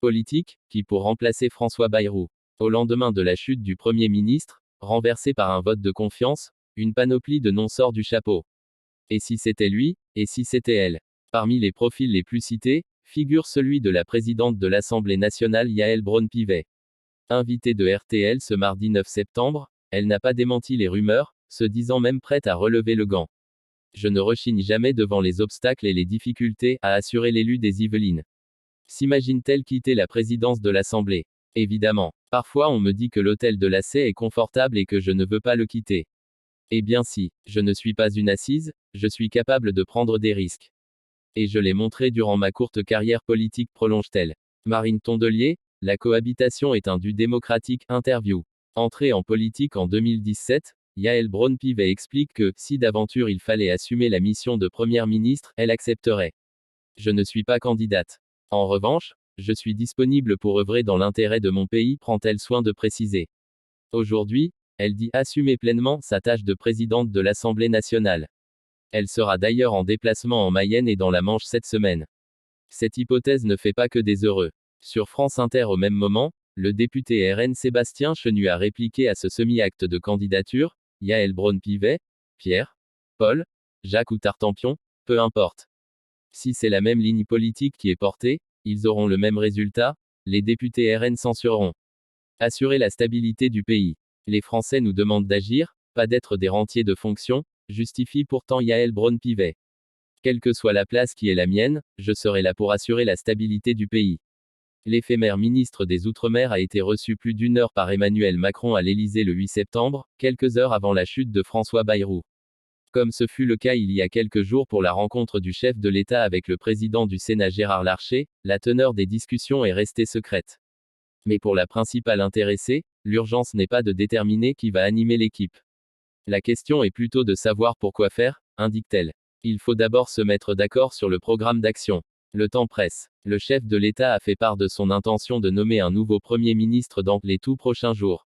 Politique, qui pour remplacer François Bayrou. Au lendemain de la chute du Premier ministre, renversé par un vote de confiance, une panoplie de noms sort du chapeau. Et si c'était lui, et si c'était elle? Parmi les profils les plus cités, figure celui de la présidente de l'Assemblée nationale Yaël Braun-Pivet. Invitée de RTL ce mardi 9 septembre, elle n'a pas démenti les rumeurs, se disant même prête à relever le gant. Je ne rechigne jamais devant les obstacles et les difficultés, a assuré l'élu des Yvelines. S'imagine-t-elle quitter la présidence de l'Assemblée? Évidemment. Parfois on me dit que l'hôtel de Lassay est confortable et que je ne veux pas le quitter. Eh bien si, je ne suis pas une assise, je suis capable de prendre des risques. Et je l'ai montré durant ma courte carrière politique, prolonge-t-elle. Marine Tondelier, la cohabitation est un dû démocratique, interview. Entrée en politique en 2017, Yaël Braun-Pivet explique que, si d'aventure il fallait assumer la mission de première ministre, elle accepterait. Je ne suis pas candidate. En revanche, je suis disponible pour œuvrer dans l'intérêt de mon pays, prend-elle soin de préciser. Aujourd'hui, elle dit assumer pleinement sa tâche de présidente de l'Assemblée nationale. Elle sera d'ailleurs en déplacement en Mayenne et dans la Manche cette semaine. Cette hypothèse ne fait pas que des heureux. Sur France Inter au même moment, le député RN Sébastien Chenu a répliqué à ce semi-acte de candidature, Yaël Braun-Pivet, Pierre, Paul, Jacques ou Tartampion, peu importe. Si c'est la même ligne politique qui est portée, ils auront le même résultat, les députés RN censureront. Assurer la stabilité du pays. Les Français nous demandent d'agir, pas d'être des rentiers de fonction, justifie pourtant Yaël Braun-Pivet. Quelle que soit la place qui est la mienne, je serai là pour assurer la stabilité du pays. L'éphémère ministre des Outre-mer a été reçu plus d'une heure par Emmanuel Macron à l'Élysée le 8 septembre, quelques heures avant la chute de François Bayrou. Comme ce fut le cas il y a quelques jours pour la rencontre du chef de l'État avec le président du Sénat Gérard Larcher, la teneur des discussions est restée secrète. Mais pour la principale intéressée, l'urgence n'est pas de déterminer qui va animer l'équipe. La question est plutôt de savoir pourquoi faire, indique-t-elle. Il faut d'abord se mettre d'accord sur le programme d'action. Le temps presse. Le chef de l'État a fait part de son intention de nommer un nouveau Premier ministre dans les tout prochains jours.